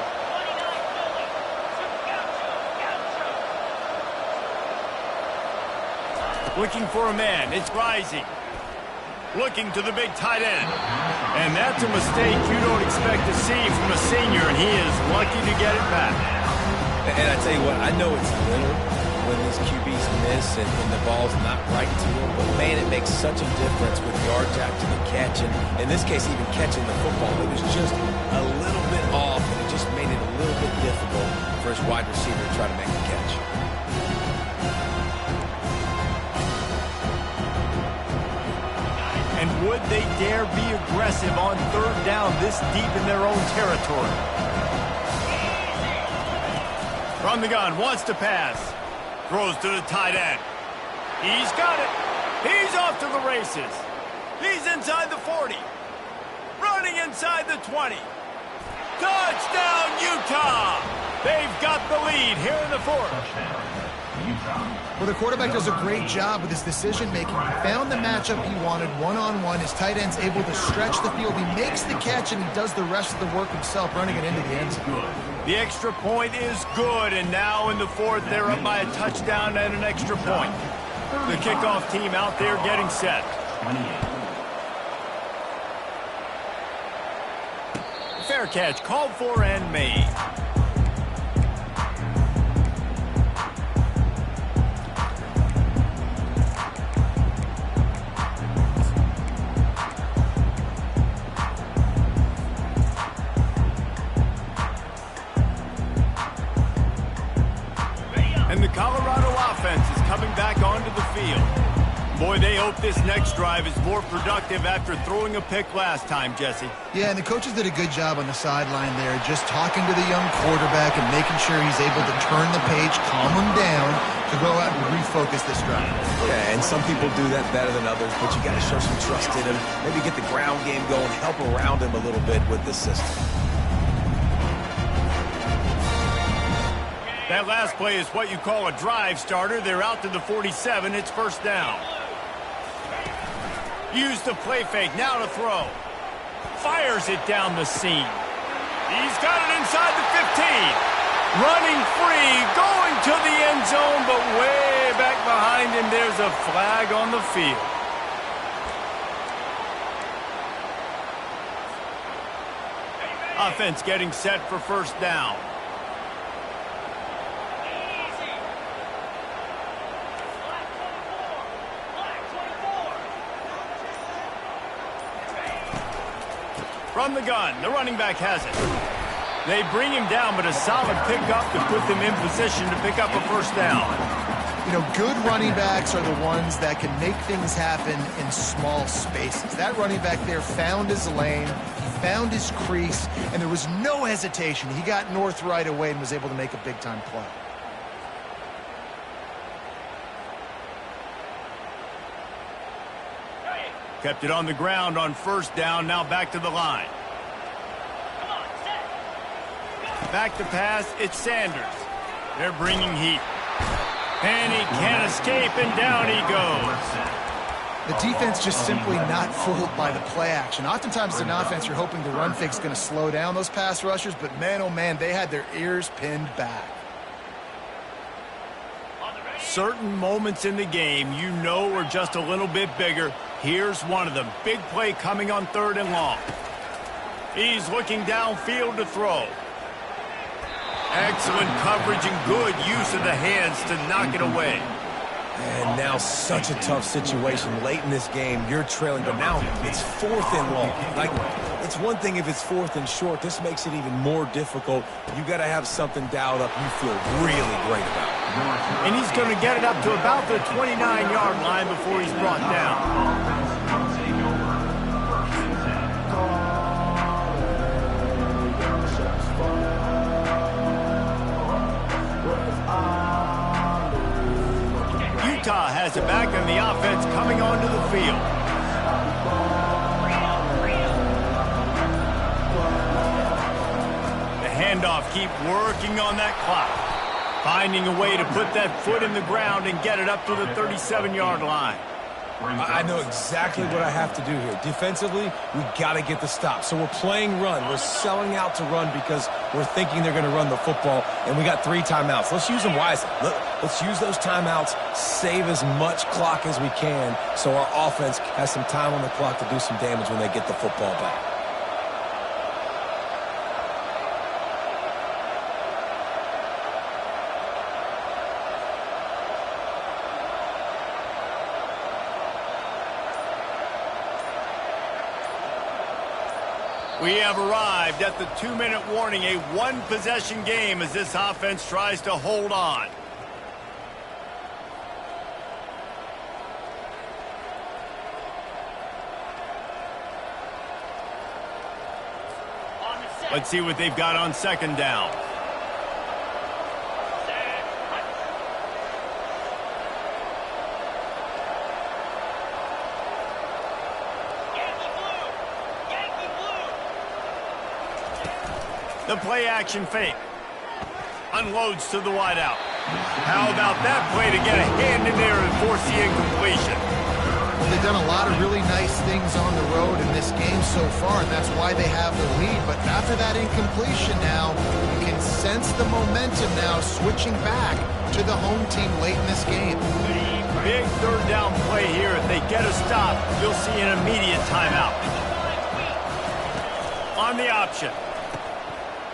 Looking for a man. It's Rising. Looking to the big tight end. And that's a mistake you don't expect to see from a senior, and he is lucky to get it back. And I tell you what, I know it's little when these QBs miss and the ball's not right to them, but man, it makes such a difference with yards after the catch. And in this case, even catching the football, it was just a little bit off, and it just made it a little bit difficult for his wide receiver to try to make the catch. And would they dare be aggressive on third down this deep in their own territory? From the gun, wants to pass. Throws to the tight end. He's got it. He's off to the races. He's inside the 40. Running inside the 20. Touchdown, Utah! They've got the lead here in the fourth. Well, the quarterback does a great job with his decision-making. He found the matchup he wanted one-on-one. His tight end's able to stretch the field. He makes the catch, and he does the rest of the work himself, running it into the end zone. The extra point is good, and now in the fourth, they're up by a touchdown and an extra point. The kickoff team out there getting set. Fair catch called for and made. And the Colorado offense is coming back onto the field. Boy, they hope this next drive is more productive after throwing a pick last time, Jesse. Yeah, and the coaches did a good job on the sideline there, just talking to the young quarterback and making sure he's able to turn the page, calm him down, to go out and refocus this drive. Yeah, and some people do that better than others, but you got to show some trust in him, maybe get the ground game going, help around him a little bit with this system. That last play is what you call a drive starter. They're out to the 47. It's first down. Use the play fake. Now to throw. Fires it down the seam. He's got it inside the 15. Running free. Going to the end zone, but way back behind him, there's a flag on the field. Offense getting set for first down. From the gun, the running back has it. They bring him down, but a solid pickup to put them in position to pick up a first down. You know, good running backs are the ones that can make things happen in small spaces. That running back there found his lane, he found his crease, and there was no hesitation. He got north right away and was able to make a big-time play. Kept it on the ground on first down, now back to the line. Back to pass, it's Sanders. They're bringing heat. And he can't escape, and down he goes. The defense just simply not fooled by the play action. Oftentimes as an offense, you're hoping the run fake's going to slow down those pass rushers, but man, oh man, they had their ears pinned back. Certain moments in the game you know are just a little bit bigger. Here's one of them. Big play coming on third and long. He's looking downfield to throw. Excellent coverage and good use of the hands to knock it away. And now such a tough situation. Late in this game, you're trailing, but now it's 4th and long. Like, it's one thing if it's 4th and short. This makes it even more difficult. You got to have something dialed up you feel really great about. And he's going to get it up to about the 29-yard line before he's brought down. Utah has it back and the offense coming onto the field. The handoff, keep working on that clock. Finding a way to put that foot in the ground and get it up to the 37-yard line. I know exactly what I have to do here. Defensively, we got to get the stop. So we're playing run. We're selling out to run because we're thinking they're going to run the football, and we got 3 timeouts. Let's use them wisely. Let's use those timeouts, save as much clock as we can so our offense has some time on the clock to do some damage when they get the football back. We have arrived at the 2-minute warning, a 1-possession game as this offense tries to hold on. Let's see what they've got on 2nd down. The play-action fake. Unloads to the wideout. How about that play to get a hand in there and force the incompletion? Well, they've done a lot of really nice things on the road in this game so far, and that's why they have the lead. But after that incompletion now, you can sense the momentum now switching back to the home team late in this game. Big 3rd down play here. If they get a stop, you'll see an immediate timeout. On the option.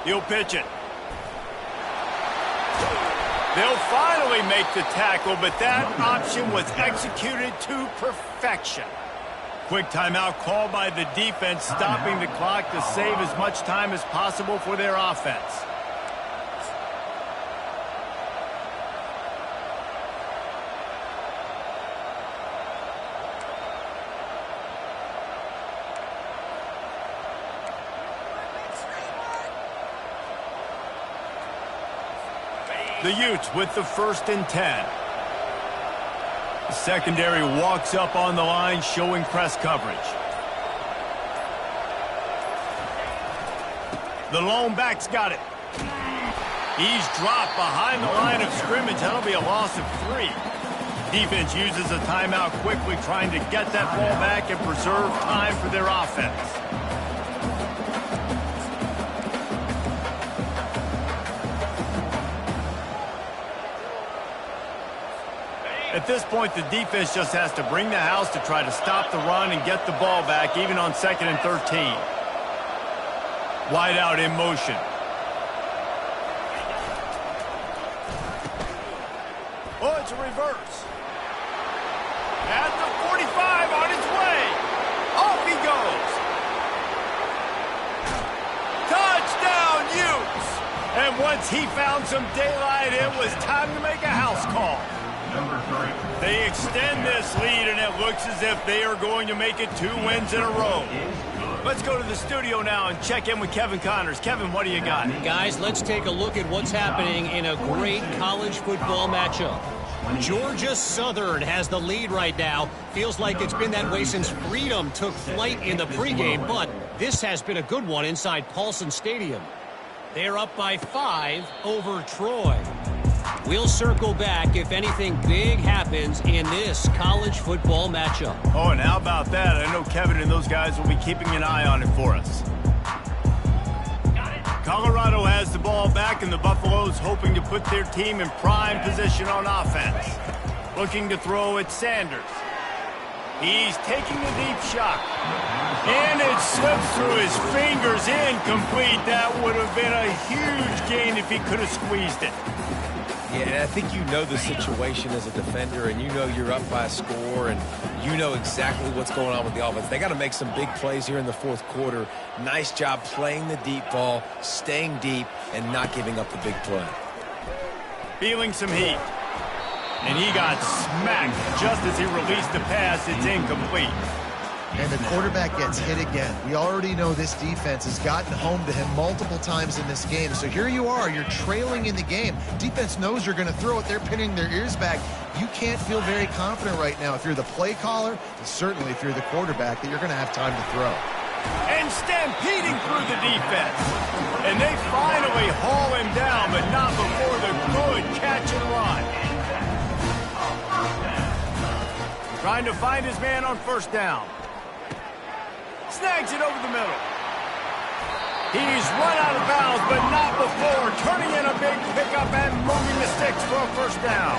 He'll pitch it. They'll finally make the tackle, but that option was executed to perfection. Quick timeout called by the defense, stopping the clock to save as much time as possible for their offense. The Utes with the 1st and 10. The secondary walks up on the line, showing press coverage. The lone back's got it. He's dropped behind the line of scrimmage. That'll be a loss of 3. Defense uses a timeout quickly, trying to get that ball back and preserve time for their offense. At this point, the defense just has to bring the house to try to stop the run and get the ball back, even on 2nd and 13. Wide out in motion. Oh, it's a reverse. At the 45, on his way. Off he goes. Touchdown, Utes. And once he found some daylight, it was time to make a house call. They extend this lead, and it looks as if they are going to make it 2 wins in a row. Let's go to the studio now and check in with Kevin Connors. Kevin, what do you got? Guys, let's take a look at what's happening in a great college football matchup. Georgia Southern has the lead right now. Feels like it's been that way since Freedom took flight in the pregame, but this has been a good one inside Paulson Stadium. They're up by 5 over Troy. We'll circle back if anything big happens in this college football matchup. Oh, and how about that? I know Kevin and those guys will be keeping an eye on it for us. Colorado has the ball back, and the Buffaloes hoping to put their team in prime position on offense. Looking to throw at Sanders. He's taking a deep shot. And it slips through his fingers, incomplete. That would have been a huge gain if he could have squeezed it. Yeah, and I think you know the situation as a defender, and you know you're up by a score, and you know exactly what's going on with the offense. They got to make some big plays here in the fourth quarter. Nice job playing the deep ball, staying deep, and not giving up the big play. Feeling some heat. And he got smacked just as he released the pass. It's incomplete. And the quarterback gets hit again. We already know this defense has gotten home to him multiple times in this game. So here you are, you're trailing in the game. Defense knows you're going to throw it. They're pinning their ears back. You can't feel very confident right now if you're the play caller, and certainly if you're the quarterback, that you're going to have time to throw. And stampeding through the defense. And they finally haul him down, but not before the good catch and run. Trying to find his man on first down. Snags it over the middle. He's run out of bounds, but not before turning in a big pickup and moving the sticks for a first down.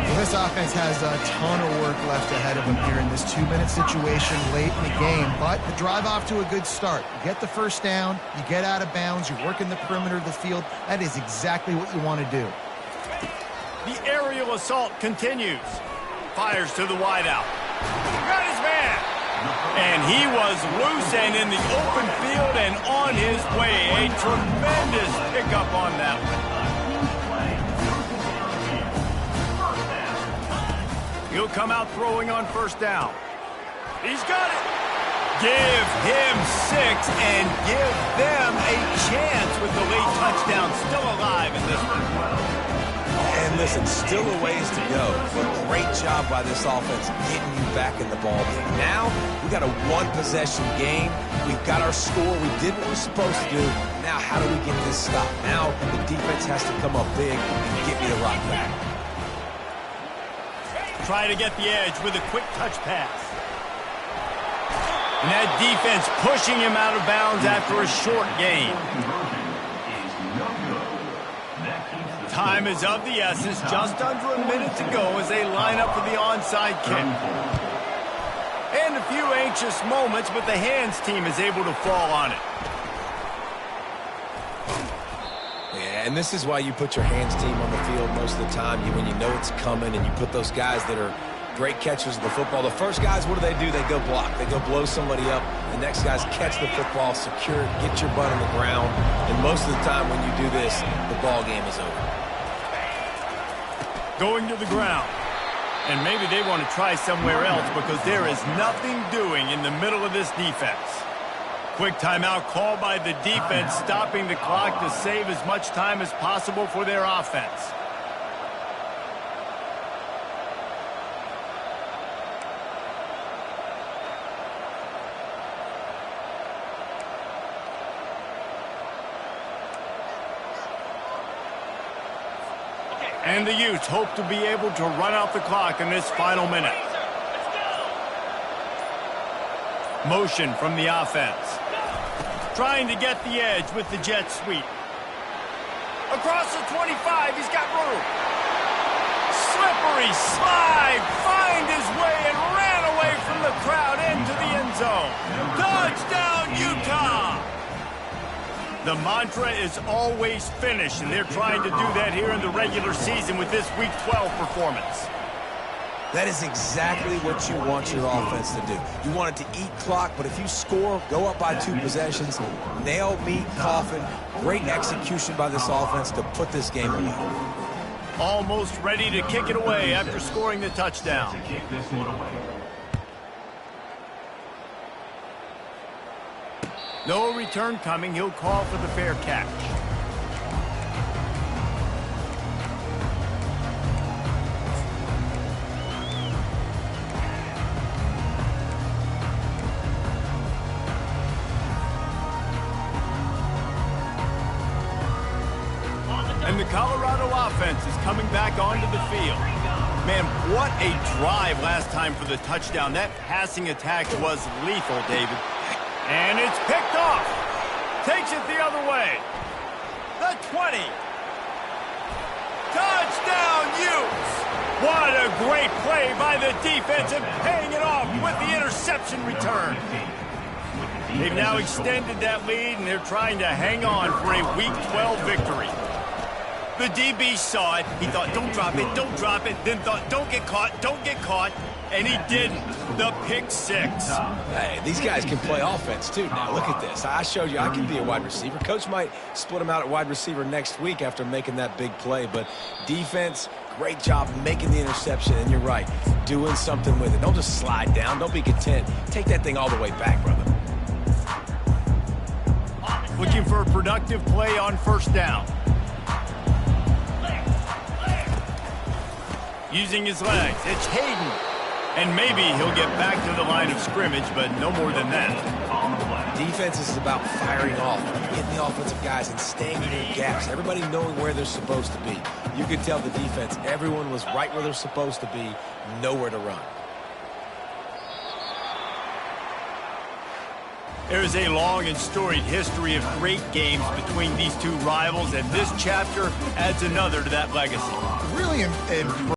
Well, this offense has a ton of work left ahead of them here in this 2-minute situation late in the game, but the drive off to a good start. You get the first down, you get out of bounds, you work in the perimeter of the field. That is exactly what you want to do. The aerial assault continues. Fires to the wideout. Got his man. And he was loose and in the open field and on his way. A tremendous pickup on that one. He'll come out throwing on first down. He's got it. Give him 6 and give them a chance with the late touchdown still alive in this one. And listen, still a ways to go. Great job by this offense getting you back in the ball game. Now, we got a one-possession game. We've got our score. We did what we're supposed to do. Now, how do we get this stopped? Now, the defense has to come up big and get me the rock back. Try to get the edge with a quick touch pass. And that defense pushing him out of bounds after a short gain. Time is of the essence. Just under a minute to go as they line up for the onside kick. And a few anxious moments, but the hands team is able to fall on it. Yeah, and this is why you put your hands team on the field most of the time. When you know it's coming, and you put those guys that are great catchers of the football. The first guys, what do? They go block. They go blow somebody up. The next guys catch the football, secure it, get your butt on the ground. And most of the time when you do this, the ball game is over. Going to the ground. And maybe they want to try somewhere else because there is nothing doing in the middle of this defense. Quick timeout called by the defense, stopping the clock to save as much time as possible for their offense. And the Utes hope to be able to run out the clock in this final minute. Motion from the offense. Trying to get the edge with the jet sweep. Across the 25, he's got room. Slippery slide, find his way and ran away from the crowd into the end zone. Touchdown, Utah! The mantra is always finish, and they're trying to do that here in the regular season with this Week 12 performance. That is exactly what you want your offense to do. You want it to eat clock, but if you score, go up by 2 possessions, nail, meet, coffin, great execution by this offense to put this game away. Almost ready to kick it away after scoring the touchdown. No return coming. He'll call for the fair catch. And the Colorado offense is coming back onto the field. Man, what a drive last time for the touchdown. That passing attack was lethal, David. And it's picked off. Takes it the other way. The 20. Touchdown, Utes. What a great play by the defense and paying it off with the interception return. They've now extended that lead, and they're trying to hang on for a Week 12 victory. The DB saw it. He thought, don't drop it, don't drop it. Then thought, don't get caught, don't get caught. And he didn't. The pick six. Hey, these guys can play offense, too. Now, look at this. I showed you I can be a wide receiver. Coach might split him out at wide receiver next week after making that big play. But defense, great job making the interception. And you're right, doing something with it. Don't just slide down. Don't be content. Take that thing all the way back, brother. Looking for a productive play on first down. Using his legs, it's Hayden. And maybe he'll get back to the line of scrimmage, but no more than that. Defense is about firing off, hitting the offensive guys and staying in their gaps. Everybody knowing where they're supposed to be. You could tell the defense, everyone was right where they're supposed to be, nowhere to run. There is a long and storied history of great games between these two rivals, and this chapter adds another to that legacy. Really